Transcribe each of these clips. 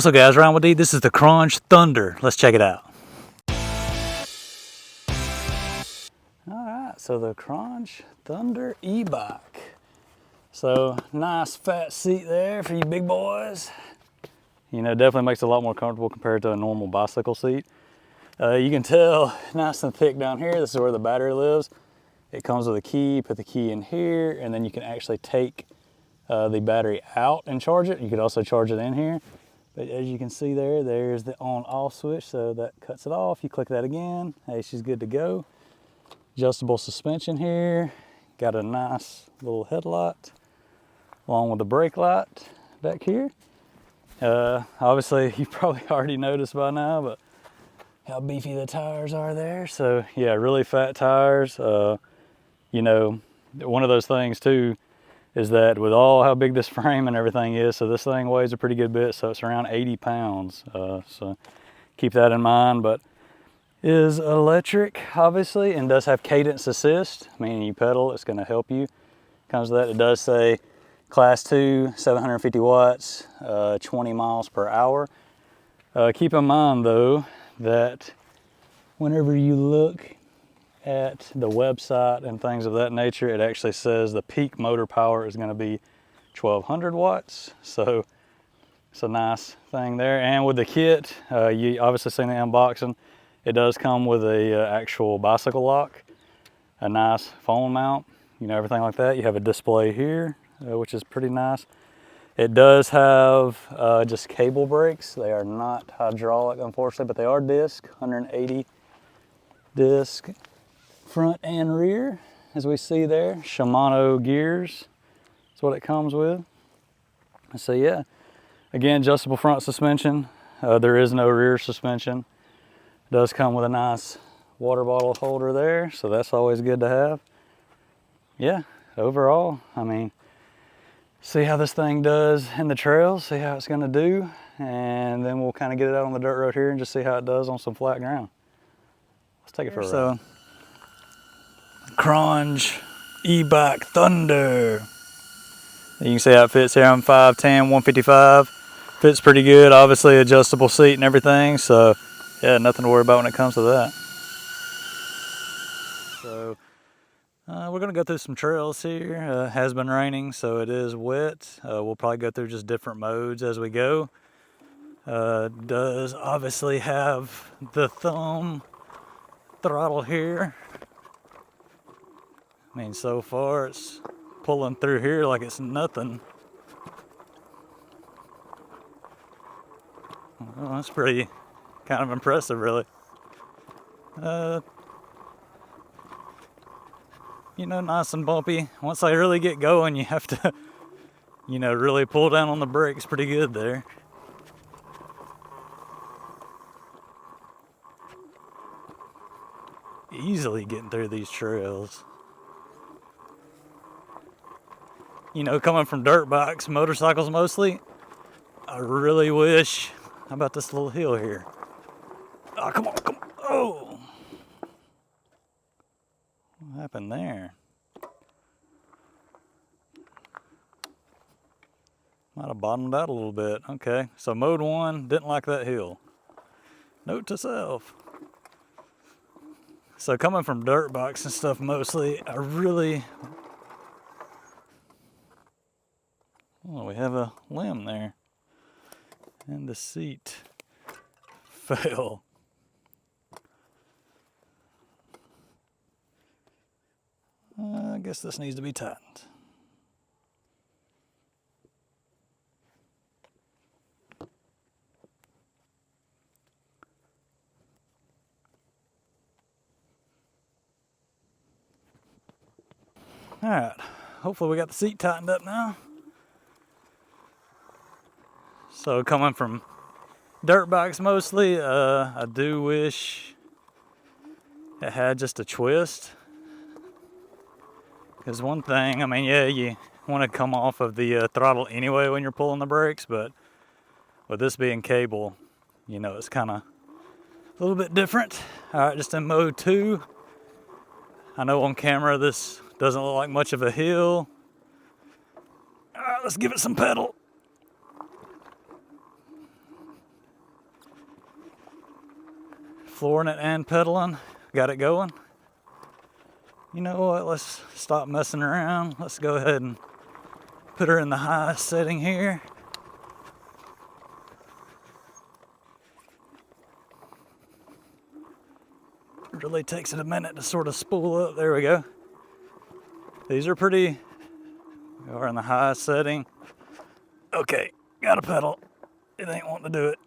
What's up guys, Ryan with D. This is the Qronge Thunder. Let's check it out. Alright, so the Qronge Thunder E-bike. So nice fat seat there for you big boys. You know, definitely makes it a lot more comfortable compared to a normal bicycle seat. You can tell nice and thick down here. This is where the battery lives. It comes with a key. Put the key in here and then you can actually take the battery out and charge it. You could also charge it in here. But as you can see there, there's the on-off switch, so that cuts it off. You click that again, hey, she's good to go. Adjustable suspension here. Got a nice little headlight, along with the brake light back here. Obviously, you probably already noticed by now, but how beefy the tires are there. So yeah, really fat tires. You know, one of those things too, is that with all how big this frame and everything is, so this thing weighs a pretty good bit, so it's around 80 pounds. So keep that in mind, but is electric, obviously, and does have cadence assist, meaning you pedal, it's gonna help you. Comes with that, it does say class 2, 750 watts, 20 miles per hour. Keep in mind though, that whenever you look at the website and things of that nature, it actually says the peak motor power is going to be 1200 watts. So it's a nice thing there. And with the kit, you obviously seen the unboxing, it does come with a actual bicycle lock, a nice phone mount, you know, everything like that. You have a display here, which is pretty nice. It does have just cable brakes. They are not hydraulic, unfortunately, but they are disc, 180 disc. Front and rear, as we see there. Shimano gears is what it comes with. So yeah, again, adjustable front suspension. There is no rear suspension. It does come with a nice water bottle holder there, so that's always good to have. Yeah, overall, I mean, see how this thing does in the trails, see how it's gonna do, and then we'll kind of get it out on the dirt road here and just see how it does on some flat ground. Let's take it for a ride. Qronge E-bike Thunder. You can see how it fits here. I'm 5'10", 155. Fits pretty good. Obviously adjustable seat and everything. So yeah, nothing to worry about when it comes to that. So we're gonna go through some trails here. Has been raining, so it is wet. We'll probably go through just different modes as we go. Does obviously have the thumb throttle here. I mean, so far it's pulling through here like it's nothing. Well, that's pretty kind of impressive, really. You know, nice and bumpy. Once I really get going, you have to, you know, really pull down on the brakes pretty good there. Easily getting through these trails. You know, coming from dirt bikes, motorcycles mostly, I really wish, how about this little hill here? Oh, come on, come on, oh! What happened there? Might have bottomed out a little bit. Okay, so mode 1, didn't like that hill. Note to self. So coming from dirt bikes and stuff mostly, I really... Oh, we have a limb there. And the seat fell. I guess this needs to be tightened. All right, hopefully we got the seat tightened up now. So coming from dirt bikes mostly, I do wish it had just a twist. Because one thing, I mean, yeah, you want to come off of the throttle anyway when you're pulling the brakes, but with this being cable, you know, it's kind of a little bit different. All right, just in mode 2. I know on camera this doesn't look like much of a hill. All right, let's give it some pedal. flooring it and pedaling. Got it going. You know what? Let's stop messing around. Let's go ahead and put her in the highest setting here. It really takes it a minute to sort of spool up. There we go. These are pretty. We are in the highest setting. Okay, gotta pedal. It ain't wanting to do it.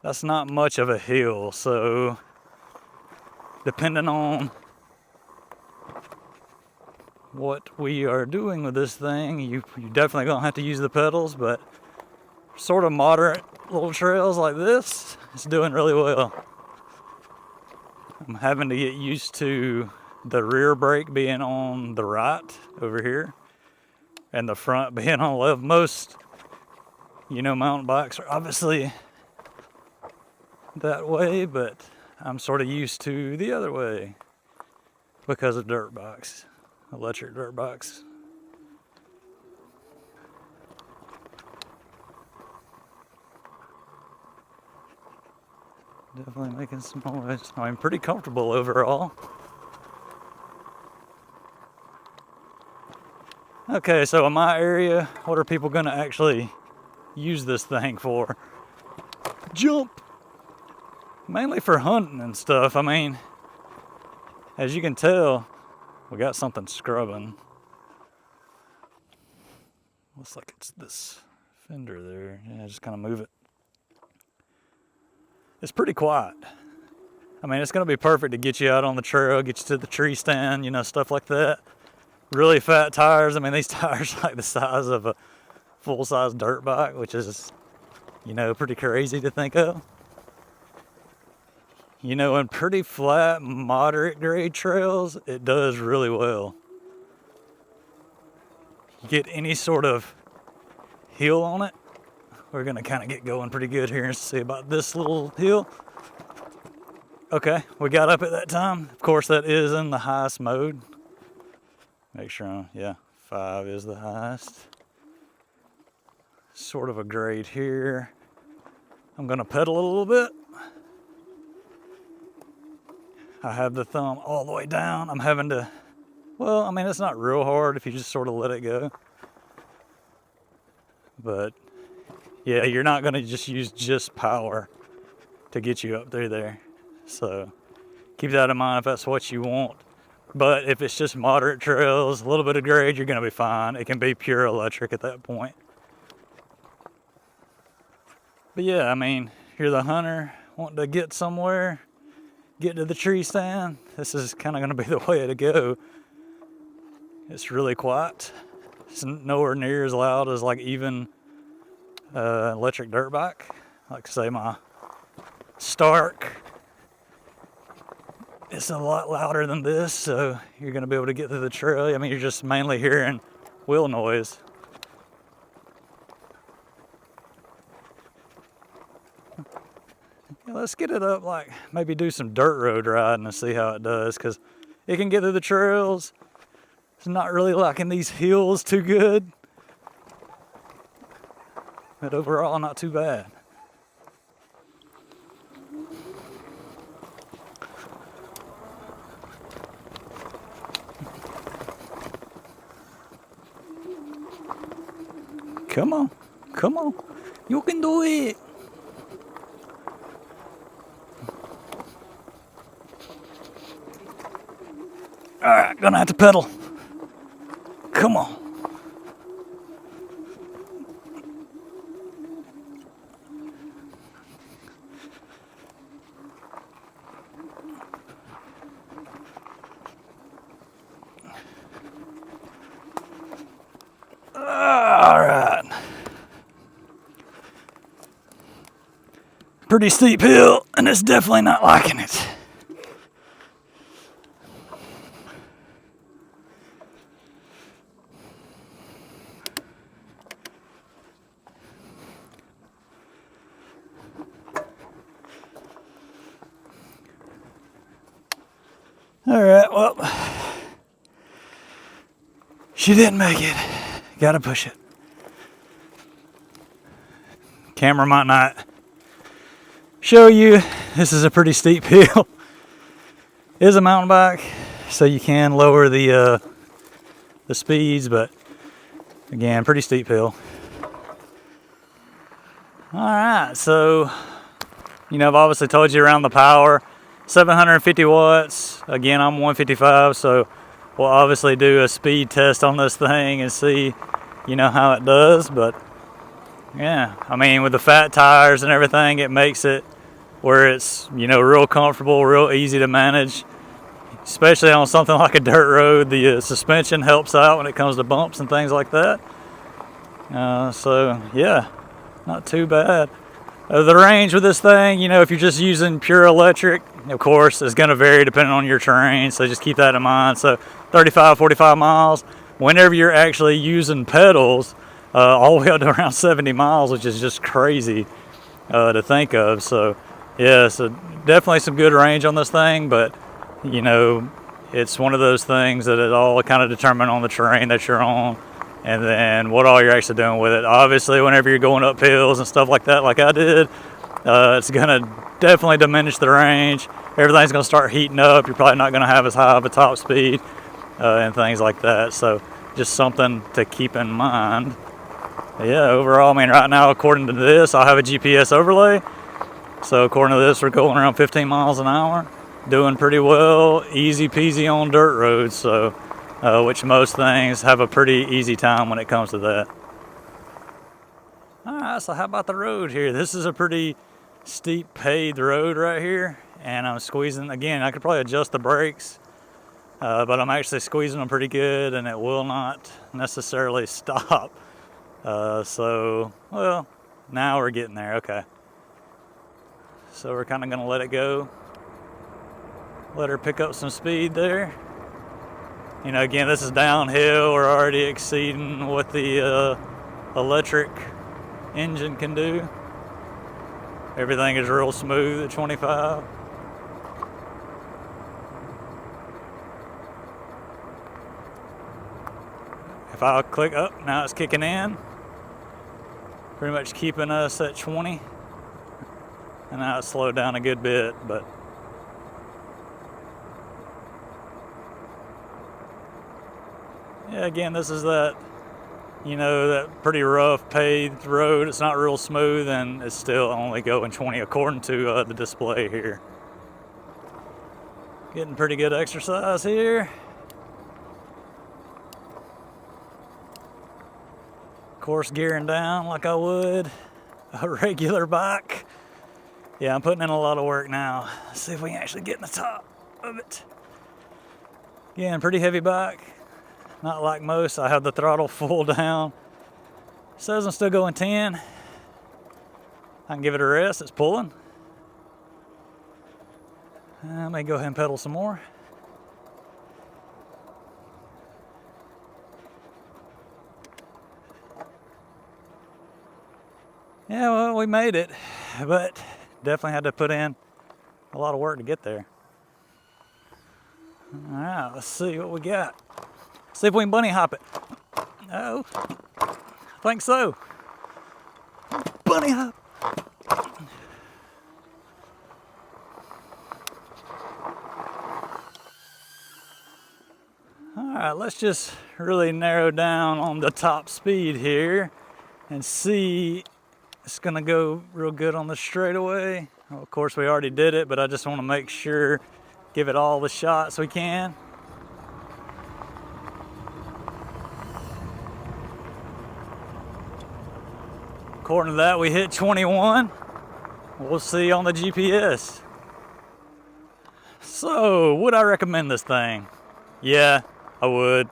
That's not much of a hill, so depending on what we are doing with this thing, you definitely gonna have to use the pedals, but sort of moderate little trails like this, it's doing really well. I'm having to get used to the rear brake being on the right over here and the front being on the left. Most, mountain bikes are obviously that way, but I'm sort of used to the other way because of dirt bikes, electric dirt bikes. Definitely making some noise. I'm pretty comfortable overall. Okay, so in my area, what are people gonna actually use this thing for? Jump! Mainly for hunting and stuff. I mean, as you can tell, we got something scrubbing. Looks like it's this fender there. Yeah, just kind of move it. It's pretty quiet. I mean, it's going to be perfect to get you out on the trail, get you to the tree stand, stuff like that. Really fat tires. I mean, these tires are like the size of a full-size dirt bike, which is, pretty crazy to think of. In pretty flat, moderate grade trails, it does really well. You get any sort of hill on it. We're gonna kind of get going pretty good here and see about this little hill. Okay, we got up at that time. Of course, that is in the highest mode. Make sure, 5 is the highest. Sort of a grade here. I'm gonna pedal a little bit. I have the thumb all the way down. I'm having to, it's not real hard if you just sort of let it go. But yeah, you're not gonna just use just power to get you up through there. So keep that in mind if that's what you want. But if it's just moderate trails, a little bit of grade, you're gonna be fine. It can be pure electric at that point. But yeah, I mean, you're the hunter wanting to get somewhere, get to the tree stand. This is kind of going to be the way to go. It's really quiet. It's nowhere near as loud as like even electric dirt bike. Like say my Stark. It's a lot louder than this, so you're going to be able to get through the trail. I mean, you're just mainly hearing wheel noise. Let's get it up, like maybe do some dirt road riding and see how it does, because it can get through the trails. It's not really liking these hills too good, but overall not too bad. Come on, you can do it. All right, gonna have to pedal. Come on. All right. Pretty steep hill, and it's definitely not liking it. All right, well, she didn't make it. Gotta push it. Camera might not show you this is a pretty steep hill. It is a mountain bike, so you can lower the speeds, but again, pretty steep hill. All right, so I've obviously told you around the power, 750 watts. Again, I'm 155, so we'll obviously do a speed test on this thing and see, how it does. But yeah, I mean, with the fat tires and everything, it makes it where it's, real comfortable, real easy to manage, especially on something like a dirt road. The suspension helps out when it comes to bumps and things like that. So yeah, not too bad. The range with this thing, if you're just using pure electric, of course, it's going to vary depending on your terrain, so just keep that in mind. So 35, 45 miles. Whenever you're actually using pedals, all the way up to around 70 miles, which is just crazy to think of. So yeah, so definitely some good range on this thing, but it's one of those things that it all kind of determined on the terrain that you're on, and then what all you're actually doing with it. Obviously, whenever you're going up hills and stuff like that, like I did, it's going to definitely diminish the range. Everything's going to start heating up. You're probably not going to have as high of a top speed and things like that. So just something to keep in mind. Yeah, overall, I mean, right now, according to this, I'll have a GPS overlay. So according to this, we're going around 15 miles an hour. Doing pretty well, easy peasy on dirt roads. So which most things have a pretty easy time when it comes to that. All right, so how about the road here? This is a pretty steep paved road right here, and I'm squeezing, again, I could probably adjust the brakes, but I'm actually squeezing them pretty good, and it will not necessarily stop. So, well, now we're getting there, okay. So we're kind of gonna let it go. Let her pick up some speed there. Again, this is downhill. We're already exceeding what the electric engine can do. Everything is real smooth at 25. If I click up, now it's kicking in. Pretty much keeping us at 20. And now it's slowed down a good bit, but yeah, again, this is that, that pretty rough paved road. It's not real smooth, and it's still only going 20 according to the display here. Getting pretty good exercise here. Of course, gearing down like I would a regular bike. Yeah, I'm putting in a lot of work now. Let's see if we can actually get in the top of it. Again, pretty heavy bike. Not like most. I have the throttle full down. It says I'm still going 10. I can give it a rest. It's pulling. I may go ahead and pedal some more. Yeah, well, we made it, but definitely had to put in a lot of work to get there. All right, let's see what we got. See if we can bunny hop it. Oh, I think so. Bunny hop. All right, let's just really narrow down on the top speed here and see. It's gonna go real good on the straightaway. Well, of course, we already did it, but I just want to make sure, give it all the shots we can. According to that, we hit 21. We'll see on the GPS. So, would I recommend this thing? Yeah, I would.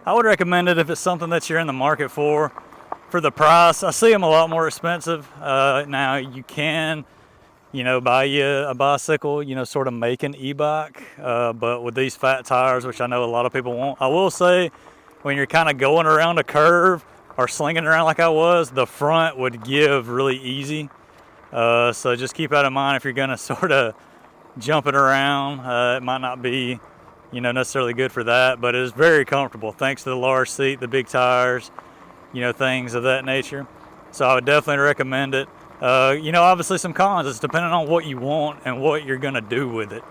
I would recommend it if it's something that you're in the market for. For the price, I see them a lot more expensive. Now, you can, buy you a bicycle, sort of make an e-bike. But with these fat tires, which I know a lot of people want, I will say, when you're kind of going around a curve, or slinging around like I was, the front would give really easy. So just keep that in mind if you're gonna sort of jump it around. It might not be, necessarily good for that, but it is very comfortable thanks to the large seat, the big tires, things of that nature. So I would definitely recommend it. You know, obviously some cons. It's depending on what you want and what you're gonna do with it.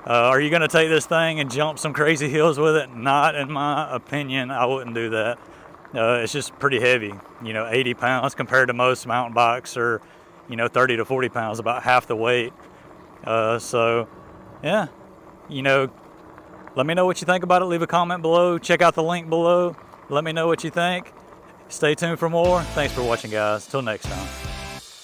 Are you gonna take this thing and jump some crazy hills with it? Not in my opinion. I wouldn't do that. It's just pretty heavy. You know, 80 pounds compared to most mountain bikes, or, you know, 30 to 40 pounds, about half the weight. So, yeah, you know, let me know what you think about it. Leave a comment below. Check out the link below. Let me know what you think. Stay tuned for more. Thanks for watching, guys. Till next time.